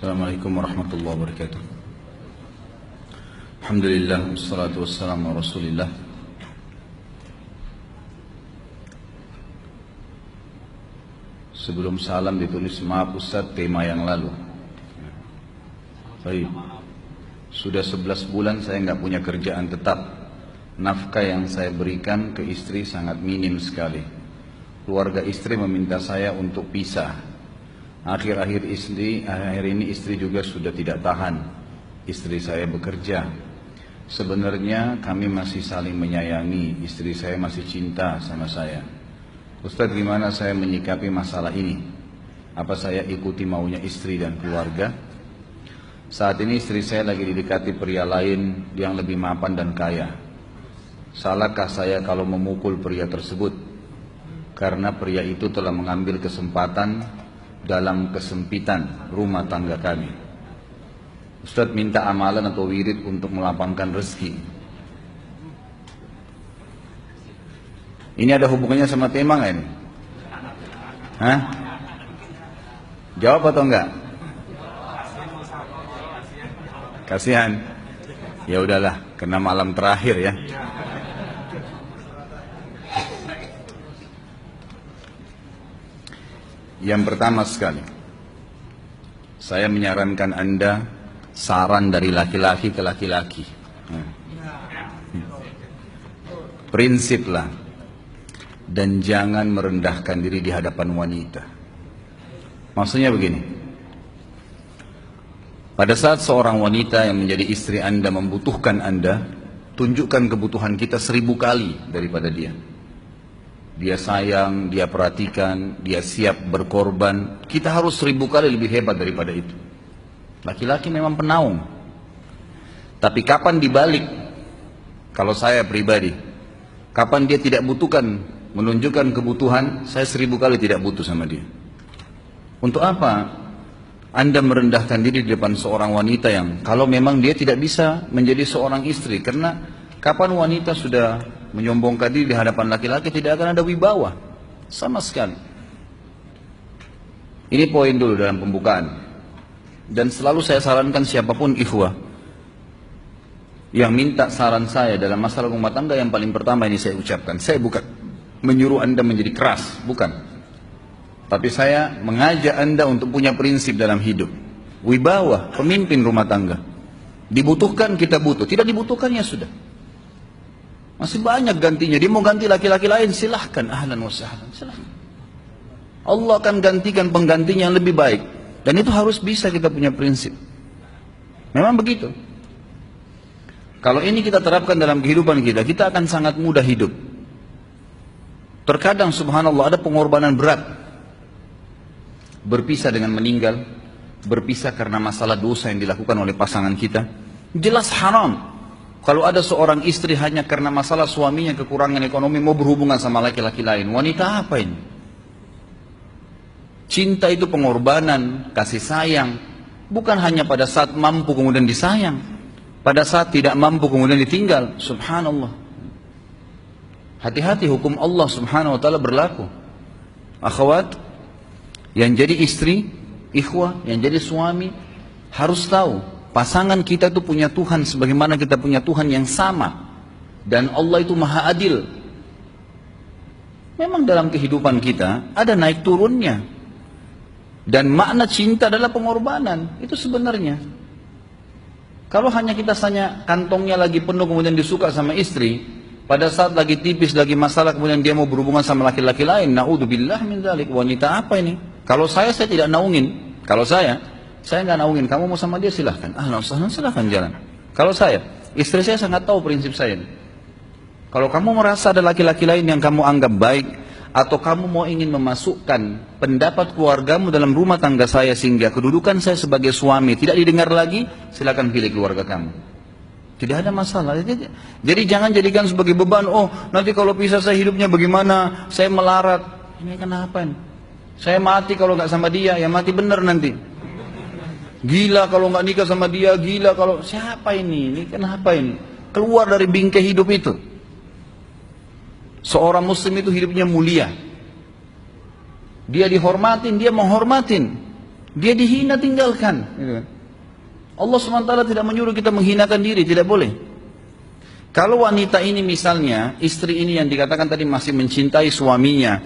Assalamualaikum warahmatullahi wabarakatuh. Alhamdulillah, wassalatu wassalamu ala rasulillah. Sebelum salam ditulis, maaf Ustaz, tema yang lalu. Baik. Sudah 11 bulan saya nggak punya kerjaan tetap. Nafkah yang saya berikan ke istri sangat minim sekali. Keluarga istri meminta saya untuk pisah. Akhir-akhir ini istri juga sudah tidak tahan. Istri saya bekerja. Sebenarnya kami masih saling menyayangi. Istri saya masih cinta sama saya. Ustaz, gimana saya menyikapi masalah ini? Apa saya ikuti maunya istri dan keluarga? Saat ini istri saya lagi didekati pria lain yang lebih mapan dan kaya. Salahkah saya kalau memukul pria tersebut? Karena pria itu telah mengambil kesempatan dalam kesempitan rumah tangga kami. Ustaz minta amalan atau wirid untuk melapangkan rezeki. Ini ada hubungannya sama tema nggak ini? Hah? Jawab atau enggak? Kasihan. Ya udahlah, kena malam terakhir ya. Yang pertama sekali, saya menyarankan Anda saran dari laki-laki ke laki-laki. Prinsiplah dan jangan merendahkan diri di hadapan wanita. Maksudnya begini, pada saat seorang wanita yang menjadi istri Anda membutuhkan Anda, tunjukkan kebutuhan kita 1000 kali daripada dia. Dia sayang, dia perhatikan, dia siap berkorban. Kita harus 1000 kali lebih hebat daripada itu. Laki-laki memang penaung. Tapi kapan dibalik? Kalau saya pribadi, kapan dia tidak butuhkan, menunjukkan kebutuhan, saya 1000 kali tidak butuh sama dia. Untuk apa Anda merendahkan diri di depan seorang wanita yang kalau memang dia tidak bisa menjadi seorang istri? Karena kapan wanita sudah menyombongkan diri di hadapan laki-laki, tidak akan ada wibawa sama sekali. Ini poin dulu dalam pembukaan. Dan selalu saya sarankan siapapun ikhwah yang minta saran saya dalam masalah rumah tangga, yang paling pertama ini saya ucapkan, saya bukan menyuruh Anda menjadi keras, bukan. Tapi saya mengajak Anda untuk punya prinsip dalam hidup. Wibawa, pemimpin rumah tangga. Dibutuhkan kita butuh, tidak dibutuhkan ya sudah. Masih banyak gantinya. Dia mau ganti laki-laki lain, silahkan, ahlan wa sahlan, silahkan. Allah akan gantikan penggantinya yang lebih baik. Dan itu harus bisa kita punya prinsip. Memang begitu. Kalau ini kita terapkan dalam kehidupan kita, kita akan sangat mudah hidup. Terkadang subhanallah ada pengorbanan berat. Berpisah dengan meninggal, berpisah karena masalah dosa yang dilakukan oleh pasangan kita, jelas haram. Kalau ada seorang istri hanya karena masalah suaminya kekurangan ekonomi mau berhubungan sama laki-laki lain, wanita apa ini? Cinta itu pengorbanan, kasih sayang, bukan hanya pada saat mampu kemudian disayang, pada saat tidak mampu kemudian ditinggal. Subhanallah. Hati-hati, hukum Allah subhanahu wa ta'ala berlaku. Akhwat, yang jadi istri, ikhwah, yang jadi suami, harus tahu pasangan kita itu punya Tuhan sebagaimana kita punya Tuhan yang sama. Dan Allah itu maha adil. Memang dalam kehidupan kita ada naik turunnya. Dan makna cinta adalah pengorbanan. Itu sebenarnya. Kalau hanya kita kantongnya lagi penuh kemudian disuka sama istri, pada saat lagi tipis, lagi masalah kemudian dia mau berhubungan sama laki-laki lain, na'udzubillah min dzalik. Wanita apa ini? Kalau saya tidak naungin. Kalau saya nggak naungin, kamu mau sama dia silahkan, silahkan jalan. Kalau saya, istri saya sangat tahu prinsip saya. Kalau kamu merasa ada laki-laki lain yang kamu anggap baik, atau kamu mau ingin memasukkan pendapat keluargamu dalam rumah tangga saya sehingga kedudukan saya sebagai suami tidak didengar lagi, silahkan pilih keluarga kamu. Tidak ada masalah. Jadi jangan jadikan sebagai beban, oh nanti kalau pisah saya hidupnya bagaimana, saya melarat. Ini kenapa? Saya mati kalau nggak sama dia, ya mati bener nanti. Gila kalau nggak nikah sama dia, gila kalau siapa ini? Ini kenapa ini? Keluar dari bingkai hidup itu. Seorang muslim itu hidupnya mulia. Dia dihormatin, dia menghormatin. Dia dihina, tinggalkan. Gitu kan. Allah SWT tidak menyuruh kita menghinakan diri, tidak boleh. Kalau wanita ini misalnya, istri ini yang dikatakan tadi masih mencintai suaminya,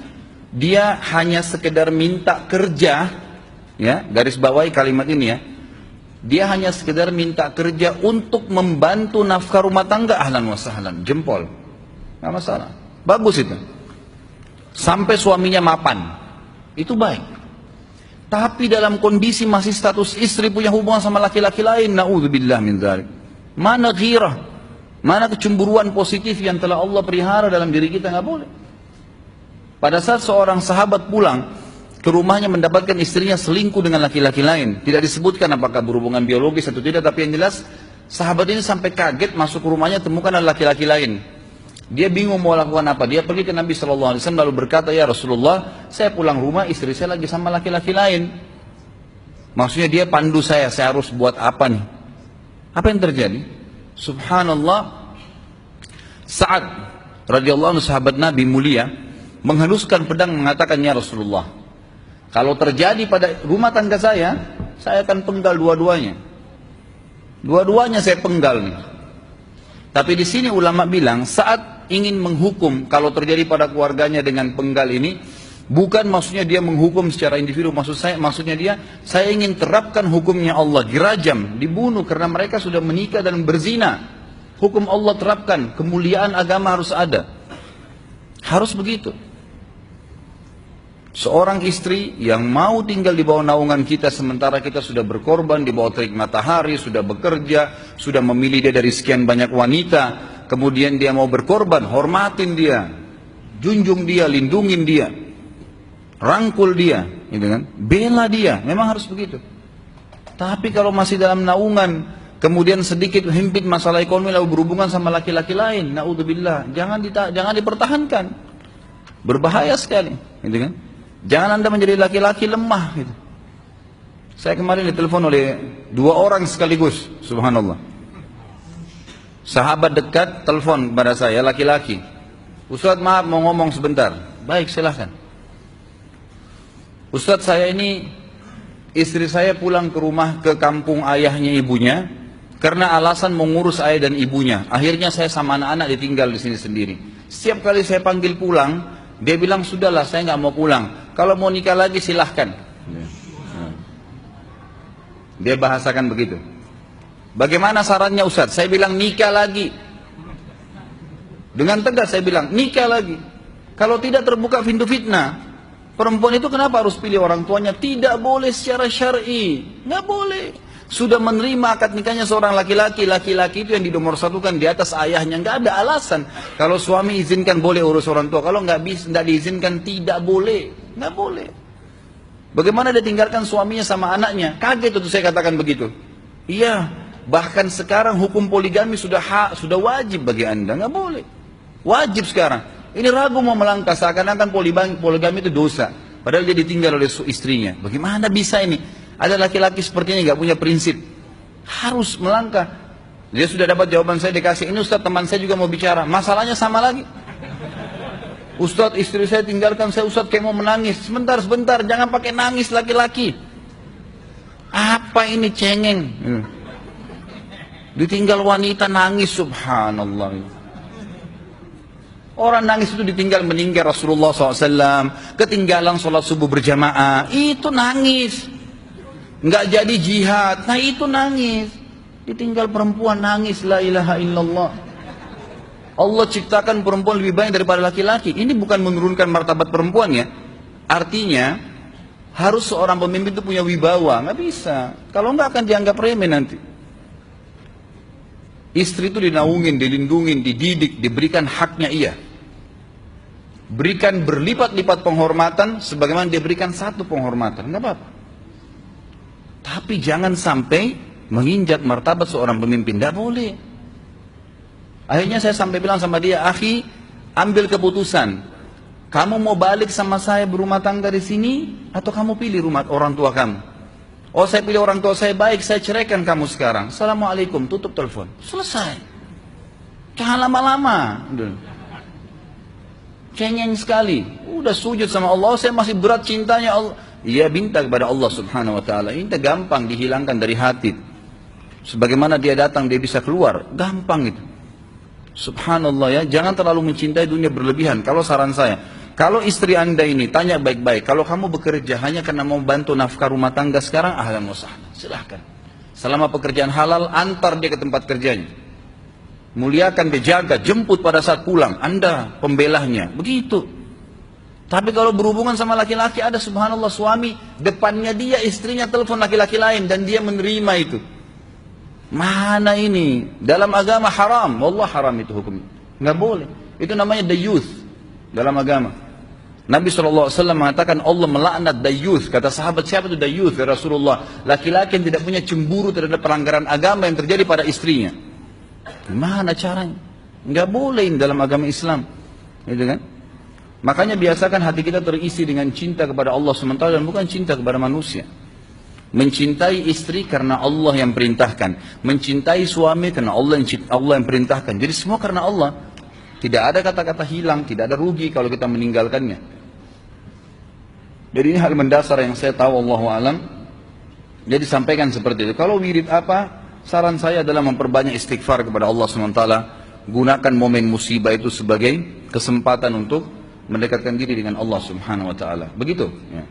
dia hanya sekedar minta kerja, ya, garis bawahi kalimat ini ya, dia hanya sekedar minta kerja untuk membantu nafkah rumah tangga, ahlan wa sahlan, jempol, nggak masalah, bagus itu. Sampai suaminya mapan, itu baik. Tapi dalam kondisi masih status istri punya hubungan sama laki-laki lain, na'udzubillah min dzalik. Mana ghirah, mana kecemburuan positif yang telah Allah pelihara dalam diri kita, nggak boleh. Pada saat seorang sahabat pulang ke rumahnya mendapatkan istrinya selingkuh dengan laki-laki lain, tidak disebutkan apakah berhubungan biologis atau tidak, tapi yang jelas sahabat ini sampai kaget masuk ke rumahnya temukan ada laki-laki lain. Dia bingung mau lakukan apa. Dia pergi ke Nabi SAW lalu berkata, ya Rasulullah, saya pulang rumah istri saya lagi sama laki-laki lain. Maksudnya dia pandu saya harus buat apa nih? Apa yang terjadi? Subhanallah, Sa'ad radhiyallahu anhu sahabat Nabi mulia menghaluskan pedang mengatakan, ya Rasulullah, kalau terjadi pada rumah tangga saya akan penggal dua-duanya. Dua-duanya saya penggal nih. Tapi di sini ulama bilang saat ingin menghukum kalau terjadi pada keluarganya dengan penggal ini, bukan maksudnya dia menghukum secara individu, maksudnya dia, saya ingin terapkan hukumnya Allah, dirajam, dibunuh karena mereka sudah menikah dan berzina. Hukum Allah terapkan, kemuliaan agama harus ada. Harus begitu. Seorang istri yang mau tinggal di bawah naungan kita sementara kita sudah berkorban di bawah terik matahari, sudah bekerja, sudah memilih dia dari sekian banyak wanita, kemudian dia mau berkorban, hormatin dia, junjung dia, lindungin dia, rangkul dia, gitu kan? Bela dia, memang harus begitu. Tapi kalau masih dalam naungan, kemudian sedikit himpit masalah ekonomi lalu berhubungan sama laki-laki lain, naudzubillah, jangan dipertahankan, berbahaya sekali, gitu kan? Jangan Anda menjadi laki-laki lemah gitu. Saya kemarin ditelepon oleh dua orang sekaligus, subhanallah. Sahabat dekat telepon kepada saya, laki-laki. Ustaz, maaf mau ngomong sebentar. Baik, silahkan. Ustaz, saya ini, istri saya pulang ke rumah ke kampung ayahnya ibunya karena alasan mengurus ayah dan ibunya. Akhirnya saya sama anak-anak ditinggal di sini sendiri. Setiap kali saya panggil pulang, dia bilang, sudahlah saya nggak mau pulang. Kalau mau nikah lagi silahkan. Dia bahasakan begitu. Bagaimana sarannya Ustaz? Saya bilang nikah lagi. Dengan tegas saya bilang nikah lagi. Kalau tidak terbuka pintu fitnah. Perempuan itu kenapa harus pilih orang tuanya? Tidak boleh secara syar'i. Nggak boleh. Sudah menerima akad nikahnya seorang laki-laki, laki-laki itu yang dinomorsatukan di atas ayahnya, nggak ada alasan. Kalau suami izinkan boleh urus orang tua, kalau nggak diizinkan tidak boleh, nggak boleh. Bagaimana dia tinggalkan suaminya sama anaknya? Kaget itu saya katakan begitu. Iya, bahkan sekarang hukum poligami sudah wajib bagi Anda, nggak boleh. Wajib sekarang. Ini ragu mau melangkah seakan-akan poligami itu dosa, padahal dia ditinggal oleh istrinya. Bagaimana bisa ini? Ada laki-laki seperti ini nggak punya prinsip, harus melangkah. Dia sudah dapat jawaban saya dikasih. Ini Ustaz, teman saya juga mau bicara, masalahnya sama lagi. Ustaz, istri saya tinggalkan saya, Ustaz, kayak mau menangis. Sebentar, jangan pakai nangis laki-laki. Apa ini cengeng? Ditinggal wanita nangis, subhanallah. Orang nangis itu ditinggal meninggal Rasulullah SAW, ketinggalan sholat subuh berjamaah, itu nangis. Nggak jadi jihad, nah itu nangis. Ditinggal perempuan nangis, la ilaha illallah. Allah ciptakan perempuan lebih banyak daripada laki-laki. Ini bukan menurunkan martabat perempuan ya. Artinya harus seorang pemimpin itu punya wibawa. Nggak bisa, kalau nggak akan dianggap remeh nanti. Istri itu dinaungin, dilindungin, dididik, diberikan haknya ia. Berikan berlipat-lipat penghormatan sebagaimana dia berikan satu penghormatan, nggak apa-apa. Tapi jangan sampai menginjak martabat seorang pemimpin, tidak boleh. Akhirnya saya sampai bilang sama dia, akhi, ambil keputusan. Kamu mau balik sama saya berumah tangga di sini, atau kamu pilih rumah orang tua kamu? Oh, saya pilih orang tua saya, baik, saya ceraikan kamu sekarang. Assalamualaikum, tutup telepon, selesai. Jangan lama-lama. Cengeng sekali. Udah sujud sama Allah, saya masih berat cintanya Allah. ia minta kepada Allah subhanahu wa ta'ala. Ini gampang dihilangkan dari hati. Sebagaimana dia datang, dia bisa keluar. Gampang itu. Subhanallah ya, jangan terlalu mencintai dunia berlebihan. Kalau saran saya, kalau istri anda ini tanya baik-baik, kalau kamu bekerja hanya karena mau bantu nafkah rumah tangga sekarang, ahlan wa sahlan, silahkan. Selama pekerjaan halal, antar dia ke tempat kerjanya. Muliakan dia, jaga, jemput pada saat pulang. Anda pembelahnya, begitu. Tapi kalau berhubungan sama laki-laki, ada subhanallah suami, depannya dia, istrinya telepon laki-laki lain, dan dia menerima itu. Mana ini? Dalam agama haram. Wallah haram itu hukumnya. Nggak boleh. Itu namanya dayuth dalam agama. Nabi SAW mengatakan Allah melaknat dayuth. Kata sahabat, siapa itu dayuth ya Rasulullah? Laki-laki yang tidak punya cemburu terhadap pelanggaran agama yang terjadi pada istrinya. Gimana caranya? Nggak boleh dalam agama Islam, gitu kan? Makanya biasakan hati kita terisi dengan cinta kepada Allah SWT dan bukan cinta kepada manusia. Mencintai istri karena Allah yang perintahkan, mencintai suami karena Allah yang perintahkan. Jadi semua karena Allah. Tidak ada kata-kata hilang, tidak ada rugi kalau kita meninggalkannya. Jadi ini hal mendasar yang saya tahu, Allahu alam. Jadi sampaikan seperti itu. Kalau wirid apa? Saran saya adalah memperbanyak istighfar kepada Allah SWT. Gunakan momen musibah itu sebagai kesempatan untuk mendekatkan diri dengan Allah Subhanahu wa taala. Begitu ya.